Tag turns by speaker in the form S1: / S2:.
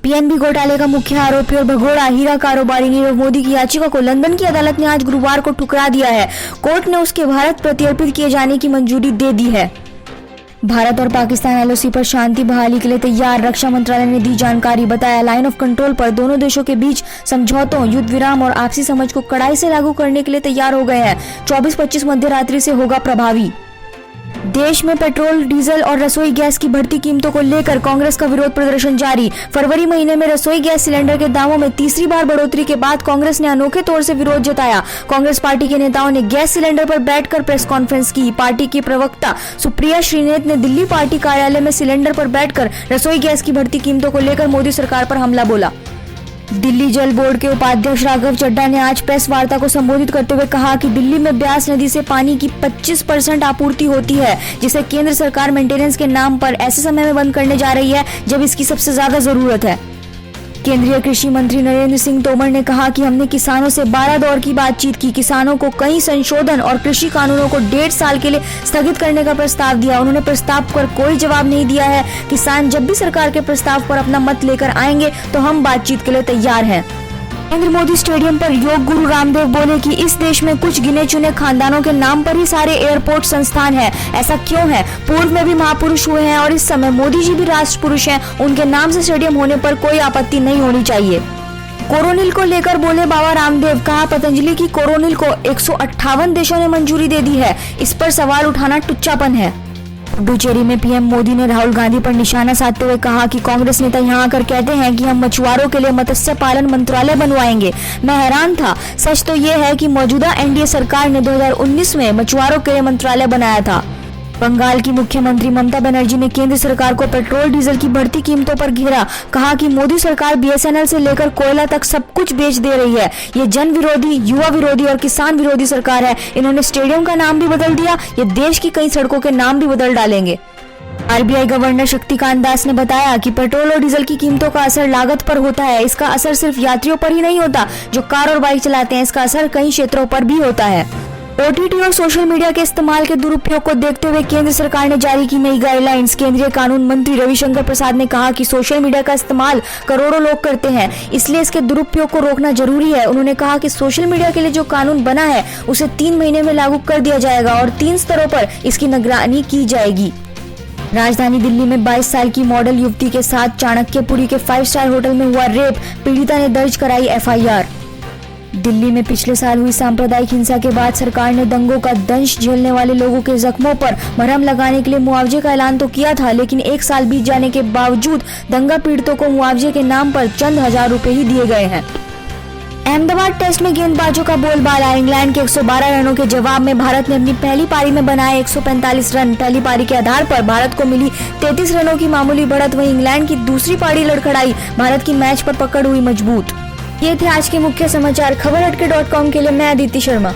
S1: PNB घोटाले का मुख्य आरोपी और भगोड़ा हीरा कारोबारी नीरव मोदी की याचिका को लंदन की अदालत ने आज गुरुवार को ठुकरा दिया है। कोर्ट ने उसके भारत प्रत्यर्पित किए जाने की मंजूरी दे दी है। भारत और पाकिस्तान एलओसी पर शांति बहाली के लिए तैयार, रक्षा मंत्रालय ने दी जानकारी। बताया, लाइन ऑफ कंट्रोल पर दोनों देशों के बीच समझौतों, युद्ध विराम और आपसी समझ को कड़ाई से लागू करने के लिए तैयार हो गए हैं। 24-25 मध्य रात्रि से होगा प्रभावी। देश में पेट्रोल, डीजल और रसोई गैस की बढ़ती कीमतों को लेकर कांग्रेस का विरोध प्रदर्शन जारी। फरवरी महीने में रसोई गैस सिलेंडर के दामों में तीसरी बार बढ़ोतरी के बाद कांग्रेस ने अनोखे तौर से विरोध जताया। कांग्रेस पार्टी के नेताओं ने गैस सिलेंडर पर बैठकर प्रेस कॉन्फ्रेंस की। पार्टी की प्रवक्ता सुप्रिया श्रीनेत ने दिल्ली पार्टी कार्यालय में सिलेंडर पर बैठकर रसोई गैस की बढ़ती कीमतों को लेकर मोदी सरकार पर हमला बोला। दिल्ली जल बोर्ड के उपाध्यक्ष राघव चड्ढा ने आज प्रेस वार्ता को संबोधित करते हुए कहा कि दिल्ली में ब्यास नदी से पानी की 25% आपूर्ति होती है, जिसे केंद्र सरकार मेंटेनेंस के नाम पर ऐसे समय में बंद करने जा रही है जब इसकी सबसे ज्यादा जरूरत है। केंद्रीय कृषि मंत्री नरेंद्र सिंह तोमर ने कहा कि हमने किसानों से 12 दौर की बातचीत की। किसानों को कई संशोधन और कृषि कानूनों को 1.5 साल के लिए स्थगित करने का प्रस्ताव दिया। उन्होंने प्रस्ताव पर कोई जवाब नहीं दिया है। किसान जब भी सरकार के प्रस्ताव पर अपना मत लेकर आएंगे तो हम बातचीत के लिए तैयार हैं। नरेंद्र मोदी स्टेडियम पर योग गुरु रामदेव बोले कि इस देश में कुछ गिने चुने खानदानों के नाम पर ही सारे एयरपोर्ट संस्थान हैं। ऐसा क्यों है? पूर्व में भी महापुरुष हुए हैं और इस समय मोदी जी भी राष्ट्र पुरुष हैं। उनके नाम से स्टेडियम होने पर कोई आपत्ति नहीं होनी चाहिए। कोरोनिल को लेकर बोले बाबा रामदेव। कहा, पतंजलि की कोरोनिल को 158 देशों ने मंजूरी दे दी है। इस पर सवाल उठाना टुच्चापन है। पुडुचेरी में पीएम मोदी ने राहुल गांधी पर निशाना साधते हुए कहा कि कांग्रेस नेता यहां आकर कहते हैं कि हम मछुआरों के लिए मत्स्य पालन मंत्रालय बनवाएंगे। मैं हैरान था। सच तो ये है कि मौजूदा एनडीए सरकार ने 2019 में मछुआरों के लिए मंत्रालय बनाया था। बंगाल की मुख्यमंत्री ममता बनर्जी ने केंद्र सरकार को पेट्रोल डीजल की बढ़ती कीमतों पर घेरा। कहा कि मोदी सरकार बीएसएनएल से लेकर कोयला तक सब कुछ बेच दे रही है। ये जन विरोधी, युवा विरोधी और किसान विरोधी सरकार है। इन्होंने स्टेडियम का नाम भी बदल दिया। ये देश की कई सड़कों के नाम भी बदल डालेंगे। आरबीआई गवर्नर शक्तिकांत दास ने बताया कि पेट्रोल और डीजल की कीमतों का असर लागत पर होता है। इसका असर सिर्फ यात्रियों पर ही नहीं होता जो कार और बाइक चलाते हैं। इसका असर कई क्षेत्रों पर भी होता है। ओटीटी और सोशल मीडिया के इस्तेमाल के दुरुपयोग को देखते हुए केंद्र सरकार ने जारी की नई गाइडलाइंस। केंद्रीय कानून मंत्री रविशंकर प्रसाद ने कहा कि सोशल मीडिया का इस्तेमाल करोड़ों लोग करते हैं, इसलिए इसके दुरुपयोग को रोकना जरूरी है। उन्होंने कहा कि सोशल मीडिया के लिए जो कानून बना है उसे 3 महीने में लागू कर दिया जाएगा और 3 स्तरों पर इसकी निगरानी की जाएगी। राजधानी दिल्ली में 22 साल की मॉडल युवती के साथ चाणक्यपुरी के 5 स्टार होटल में हुआ रेप। पीड़िता ने दर्ज कराई एफआईआर। दिल्ली में पिछले साल हुई सांप्रदायिक हिंसा के बाद सरकार ने दंगों का दंश झेलने वाले लोगों के जख्मों पर मरहम लगाने के लिए मुआवजे का ऐलान तो किया था, लेकिन 1 साल बीत जाने के बावजूद दंगा पीड़ितों को मुआवजे के नाम पर चंद हजार रुपए ही दिए गए हैं। अहमदाबाद टेस्ट में गेंदबाजों का बोलबाला। इंग्लैंड के 112 रनों के जवाब में भारत ने अपनी पहली पारी में बनाए 145 रन। पहली पारी के आधार पर भारत को मिली 33 रनों की मामूली बढ़त। वहीं इंग्लैंड की दूसरी पारी लड़खड़ाई। भारत की मैच पर पकड़ हुई मजबूत। ये थे आज के मुख्य समाचार। खबरहटके.com के लिए मैं अदिति शर्मा।